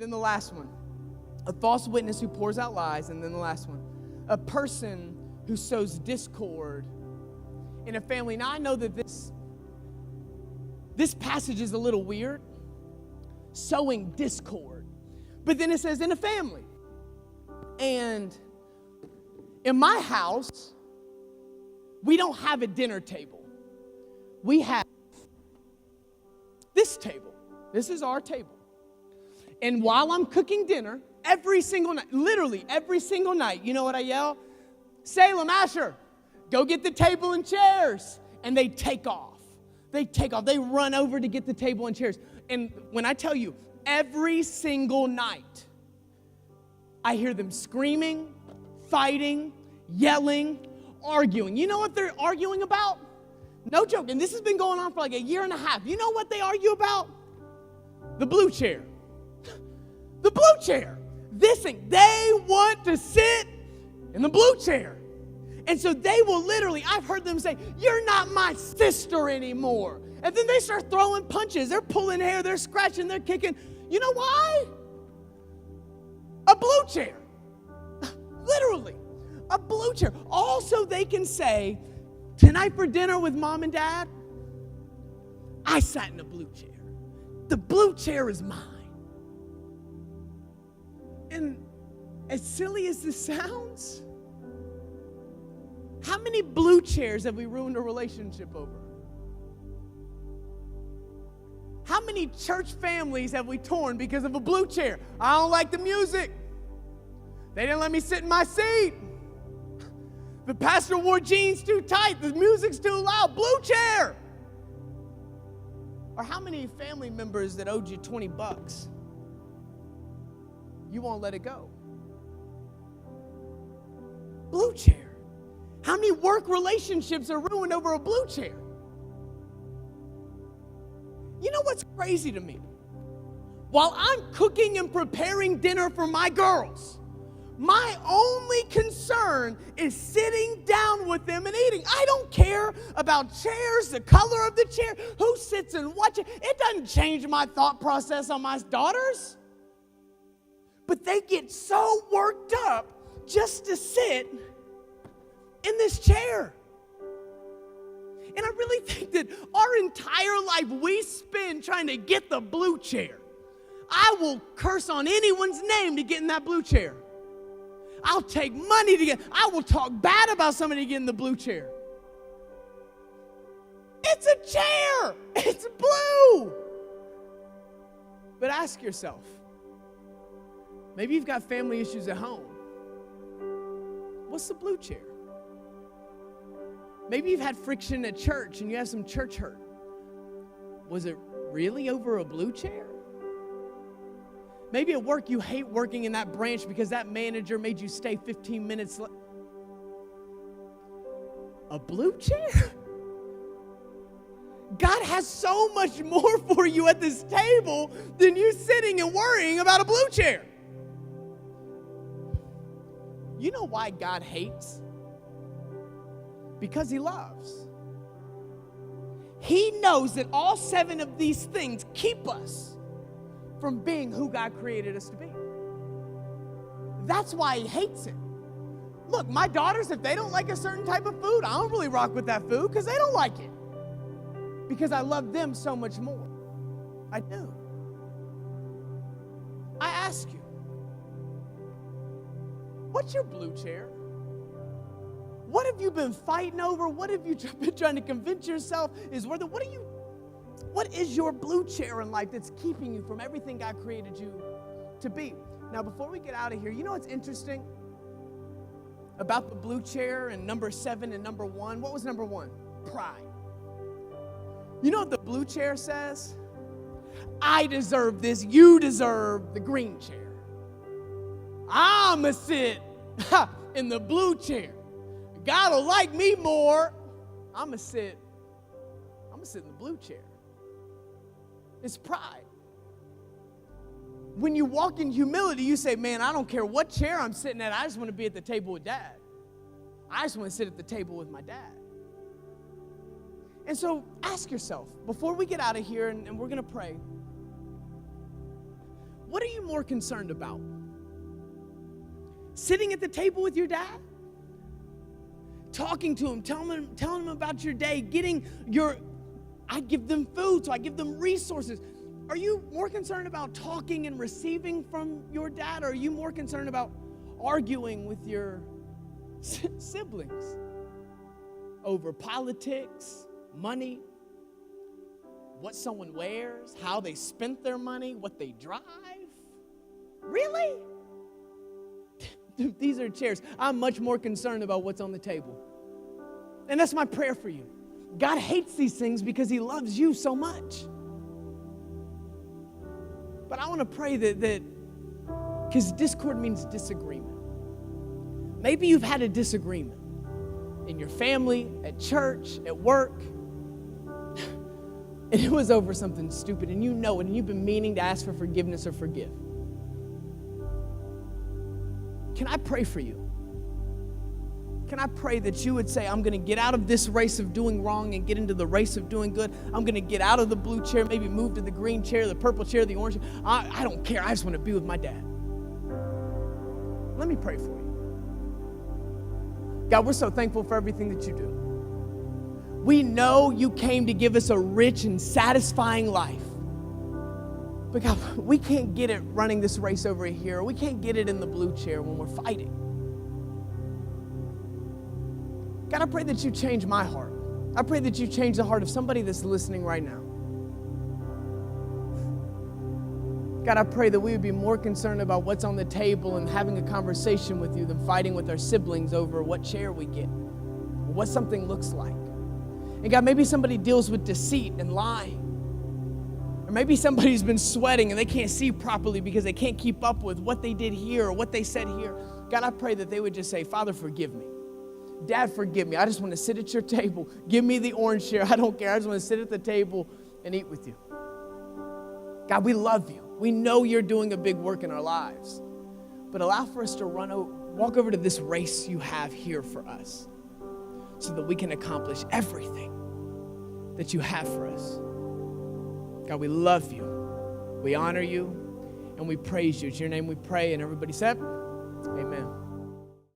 then the last one. A false witness who pours out lies, and then the last one. A person who sows discord in a family. Now, I know that this passage is a little weird, sowing discord. But then it says in a family. And in my house, we don't have a dinner table. We have this table. This is our table. And while I'm cooking dinner, every single night, literally every single night, you know what I yell? Salem, Asher, go get the table and chairs. And they take off. They take off. They run over to get the table and chairs. And when I tell you, every single night, I hear them screaming, fighting, yelling, arguing. You know what they're arguing about? No joke. And this has been going on for like a year and a half. You know what they argue about? The blue chair. The blue chair. This thing. They want to sit in the blue chair. And so they will literally, I've heard them say, you're not my sister anymore. And then they start throwing punches. They're pulling hair. They're scratching. They're kicking. You know why? A blue chair. Literally. A blue chair. Also, they can say, tonight for dinner with mom and dad, I sat in a blue chair. The blue chair is mine. And as silly as this sounds, how many blue chairs have we ruined a relationship over? How many church families have we torn because of a blue chair? I don't like the music. They didn't let me sit in my seat. The pastor wore jeans too tight. The music's too loud. Blue chair. Or how many family members that owed you $20, you won't let it go? Blue chair. How many work relationships are ruined over a blue chair? You know what's crazy to me? While I'm cooking and preparing dinner for my girls, my only concern is sitting down with them and eating. I don't care about chairs, the color of the chair, who sits in what chair. It doesn't change my thought process on my daughters. But they get so worked up just to sit in this chair. And I really think that our entire life we spend trying to get the blue chair. I will curse on anyone's name to get in that blue chair. I'll take money to get, I will talk bad about somebody to get in the blue chair. It's a chair. It's blue. But ask yourself, maybe you've got family issues at home. What's the blue chair? Maybe you've had friction at church and you have some church hurt. Was it really over a blue chair? Maybe at work you hate working in that branch because that manager made you stay 15 minutes late. A blue chair? God has so much more for you at this table than you sitting and worrying about a blue chair. You know why God hates? Because he loves. He knows that all 7 of these things keep us from being who God created us to be. That's why he hates it. Look, my daughters, if they don't like a certain type of food, I don't really rock with that food because they don't like it. Because I love them so much more. I do. I ask you, what's your blue chair? What have you been fighting over? What have you been trying to convince yourself is worth it? What is your blue chair in life that's keeping you from everything God created you to be? Now, before we get out of here, you know what's interesting about the blue chair and number 7 and number 1? What was number 1? Pride. You know what the blue chair says? I deserve this. You deserve the green chair. I'm going to sit in the blue chair. God will like me more. I'm going to sit in the blue chair. It's pride. When you walk in humility, you say, man, I don't care what chair I'm sitting at. I just want to be at the table with Dad. I just want to sit at the table with my dad. And so ask yourself, before we get out of here and we're going to pray, What are you more concerned about? Sitting at the table with your dad? Talking to him, telling him about your day, I give them food, so I give them resources. Are you more concerned about talking and receiving from your dad, or are you more concerned about arguing with your siblings over politics, money, what someone wears, how they spent their money, what they drive? Really? Dude, these are chairs. I'm much more concerned about what's on the table. And that's my prayer for you. God hates these things because he loves you so much. But I want to pray that because discord means disagreement. Maybe you've had a disagreement in your family, at church, at work, and it was over something stupid, and you know it, and you've been meaning to ask for forgiveness or forgive. Can I pray for you? Can I pray that you would say, I'm going to get out of this race of doing wrong and get into the race of doing good. I'm going to get out of the blue chair, maybe move to the green chair, the purple chair, the orange chair. I don't care. I just want to be with my dad. Let me pray for you. God, we're so thankful for everything that you do. We know you came to give us a rich and satisfying life. But God, we can't get it running this race over here. We can't get it in the blue chair when we're fighting. God, I pray that you change my heart. I pray that you change the heart of somebody that's listening right now. God, I pray that we would be more concerned about what's on the table and having a conversation with you than fighting with our siblings over what chair we get, or what something looks like. And God, maybe somebody deals with deceit and lying. Or maybe somebody's been sweating and they can't see properly because they can't keep up with what they did here or what they said here. God, I pray that they would just say, Father, forgive me. Dad, forgive me. I just want to sit at your table. Give me the orange chair. I don't care. I just want to sit at the table and eat with you. God, we love you. We know you're doing a big work in our lives. But allow for us to walk over to this race you have here for us so that we can accomplish everything that you have for us. God, we love you. We honor you. And we praise you. It's your name we pray. And everybody said...